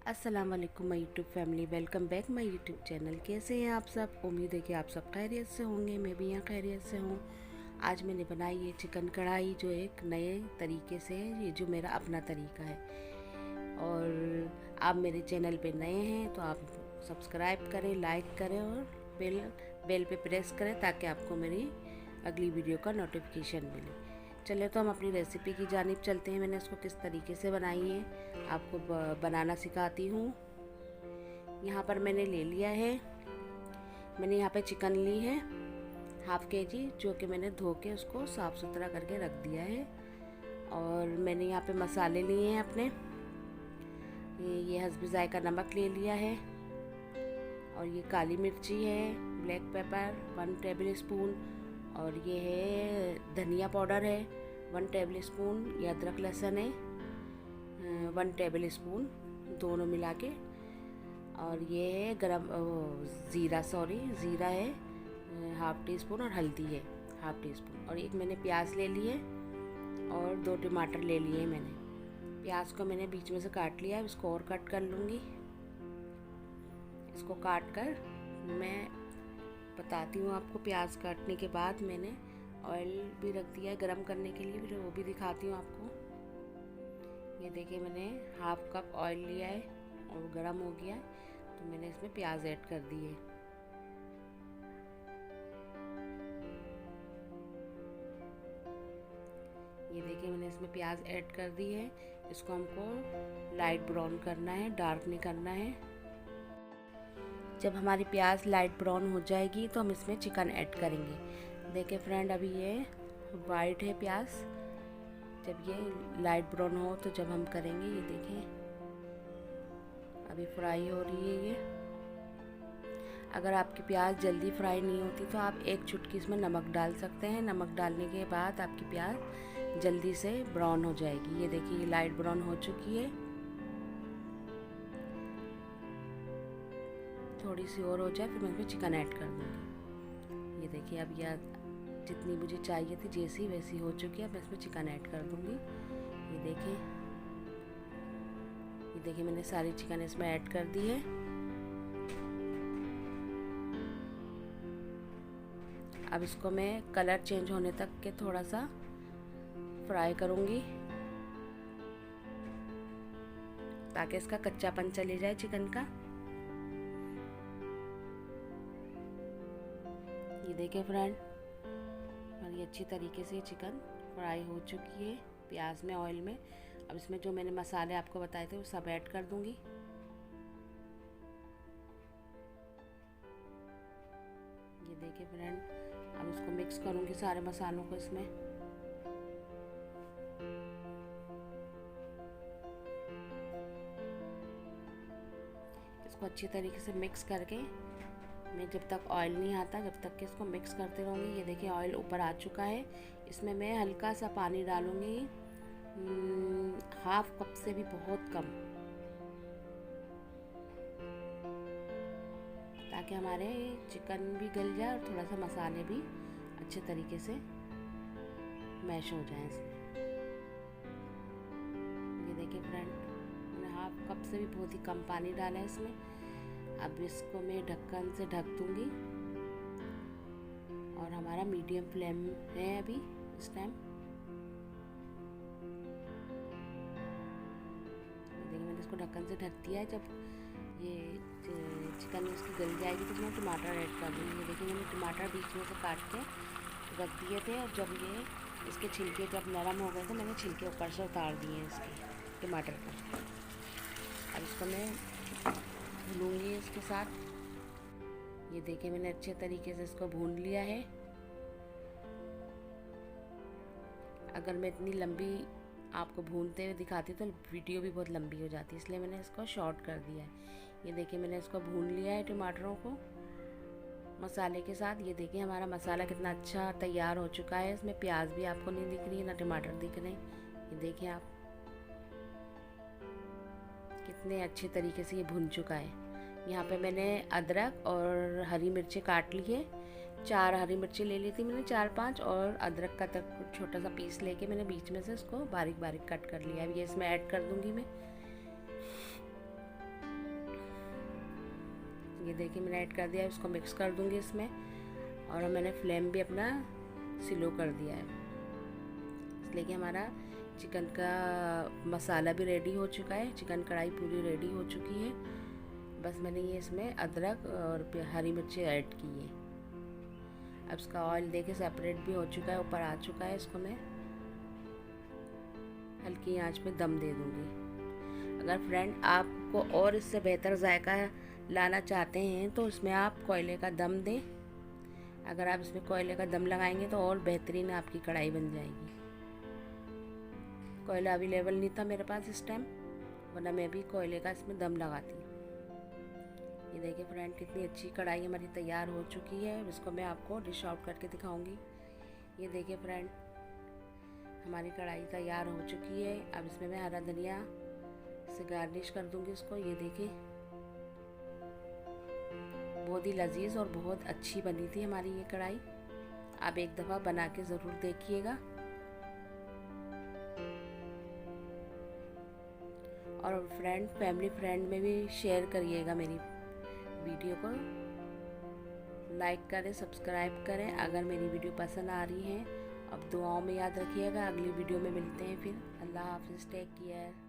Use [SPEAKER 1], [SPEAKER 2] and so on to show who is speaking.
[SPEAKER 1] अस्सलाम वालेकुम my YouTube family, welcome back my YouTube channel. कैसे हैं आप सब? उम्मीद है कि आप सब खैरियत से होंगे। मैं भी यहाँ खैरियत से हूँ। आज मैंने बनाई है चिकन कढ़ाई, जो एक नए तरीके से है। ये जो मेरा अपना तरीका है। और आप मेरे चैनल पे नए हैं तो आप सब्सक्राइब करें, लाइक करें और बेल पे प्रेस करें ताकि आपको मेरी अगली वीडियो का नोटिफिकेशन मिले। चले तो हम अपनी रेसिपी की जानिब चलते हैं। मैंने इसको किस तरीके से बनाई है आपको बनाना सिखाती हूँ। यहाँ पर मैंने ले लिया है, मैंने यहाँ पे चिकन ली है हाफ़ केजी, जो कि मैंने धो के उसको साफ़ सुथरा करके रख दिया है। और मैंने यहाँ पे मसाले लिए हैं अपने, ये हस्बी जायका नमक ले लिया है, और ये काली मिर्ची है, ब्लैक पेपर 1 टेबल स्पून, और ये है धनिया पाउडर है 1 टेबल स्पून, ये अदरक लहसुन है 1 टेबल स्पून, दोनों मिला के। और ये है ज़ीरा है हाफ़ टी स्पून, और हल्दी है हाफ़ टी स्पून। और एक मैंने प्याज ले लिए और 2 टमाटर ले लिए मैंने। प्याज को मैंने बीच में से काट लिया है, इसको और कट कर लूँगी। इसको काट कर मैं बताती हूँ आपको। प्याज काटने के बाद मैंने ऑयल भी रख दिया है गरम करने के लिए, फिर वो भी दिखाती हूँ आपको। ये देखिए मैंने हाफ़ कप ऑयल लिया है और गरम हो गया है, तो मैंने इसमें प्याज ऐड कर दी है। ये देखिए मैंने इसमें प्याज ऐड कर दी है। इसको हमको लाइट ब्राउन करना है, डार्क नहीं करना है। जब हमारी प्याज लाइट ब्राउन हो जाएगी तो हम इसमें चिकन ऐड करेंगे। देखिए फ्रेंड, अभी ये वाइट है प्याज, जब ये लाइट ब्राउन हो तो जब हम करेंगे, ये देखिए अभी फ्राई हो रही है ये। अगर आपकी प्याज जल्दी फ्राई नहीं होती तो आप एक चुटकी इसमें नमक डाल सकते हैं। नमक डालने के बाद आपकी प्याज जल्दी से ब्राउन हो जाएगी। ये देखिए ये लाइट ब्राउन हो चुकी है, थोड़ी सी और हो जाए फिर मैं इसमें चिकन ऐड कर दूँगी। ये देखिए अब यह जितनी मुझे चाहिए थी जैसी वैसी हो चुकी है। अब मैं इसमें चिकन ऐड कर दूँगी। ये देखिए मैंने सारी चिकन इसमें ऐड कर दी है। अब इसको मैं कलर चेंज होने तक के थोड़ा सा फ्राई करूँगी ताकि इसका कच्चापन चले जाए चिकन का। ये देखिए फ्रेंड, और ये अच्छी तरीके से चिकन फ्राई हो चुकी है प्याज में, ऑयल में। अब इसमें जो मैंने मसाले आपको बताए थे वो सब ऐड कर दूंगी। ये देखिए फ्रेंड, अब इसको मिक्स करूंगी सारे मसालों को इसमें। इसको अच्छी तरीके से मिक्स करके मैं जब तक ऑयल नहीं आता जब तक कि इसको मिक्स करते रहूँगी। ये देखिए ऑयल ऊपर आ चुका है, इसमें मैं हल्का सा पानी डालूँगी, हाफ कप से भी बहुत कम, ताकि हमारे चिकन भी गल जाए और थोड़ा सा मसाले भी अच्छे तरीके से मैश हो जाए इसमें। ये देखिए फ्रेंड, मैंने हाफ कप से भी बहुत ही कम पानी डाला है इसमें। अब इसको मैं ढक्कन से ढक दूंगी, और हमारा मीडियम फ्लेम है अभी इस टाइम। देखिए मैंने इसको ढक्कन से ढक दिया है। जब ये चिकन इसकी गल जाएगी तो मैं टमाटर ऐड कर दूँगी। ये देखिए मैंने टमाटर बीच में से काट के रख दिए थे, और जब ये इसके छिलके जब नरम हो गए थे मैंने छिलके ऊपर से उतार दिए हैं इसके टमाटर को। अब इसको मैं भूनूंगी इसके साथ। ये देखिए मैंने अच्छे तरीके से इसको भून लिया है। अगर मैं इतनी लंबी आपको भूनते हुए दिखाती तो वीडियो भी बहुत लंबी हो जाती, इसलिए मैंने इसको शॉर्ट कर दिया है। ये देखिए मैंने इसको भून लिया है टमाटरों को मसाले के साथ। ये देखिए हमारा मसाला कितना अच्छा तैयार हो चुका है। इसमें प्याज भी आपको नहीं दिख रही है, ना टमाटर दिख रहे हैं। ये देखिए आप कितने अच्छे तरीके से ये भुन चुका है। यहाँ पे मैंने अदरक और हरी मिर्ची काट ली है, 4 हरी मिर्ची ले ली थी मैंने, 4-5, और अदरक का छोटा सा पीस लेके मैंने बीच में से इसको बारीक बारीक कट कर लिया। अब ये इसमें ऐड कर दूंगी मैं। ये देखिए मैंने ऐड कर दिया है, इसको मिक्स कर दूँगी इसमें। और मैंने फ्लेम भी अपना स्लो कर दिया है, इसलिए कि हमारा चिकन का मसाला भी रेडी हो चुका है, चिकन कढ़ाई पूरी रेडी हो चुकी है। बस मैंने ये इसमें अदरक और हरी मिर्ची ऐड की है। अब इसका ऑयल देखिए सेपरेट भी हो चुका है, ऊपर आ चुका है। इसको मैं हल्की आंच पे दम दे दूँगी। अगर फ्रेंड आपको और इससे बेहतर जायका लाना चाहते हैं तो इसमें आप कोयले का दम दें। अगर आप इसमें कोयले का दम लगाएंगे तो और बेहतरीन आपकी कढ़ाई बन जाएगी। कोयला अवेलेबल नहीं था मेरे पास इस टाइम, वरना मैं भी कोयले का इसमें दम लगाती। ये देखिए फ्रेंड कितनी अच्छी कढ़ाई हमारी तैयार हो चुकी है। इसको मैं आपको डिश आउट करके दिखाऊंगी। ये देखिए फ्रेंड हमारी कढ़ाई तैयार हो चुकी है। अब इसमें मैं हरा धनिया से गार्निश कर दूंगी इसको। ये देखिए बहुत ही लजीज और बहुत अच्छी बनी थी हमारी ये कढ़ाई। आप एक दफ़ा बना के ज़रूर देखिएगा। और फ्रेंड फैमिली फ्रेंड में भी शेयर करिएगा मेरी वीडियो को। लाइक करें, सब्सक्राइब करें अगर मेरी वीडियो पसंद आ रही है। अब दुआओं में याद रखिएगा। अगली वीडियो में मिलते हैं फिर। अल्लाह हाफिज़, टेक केयर।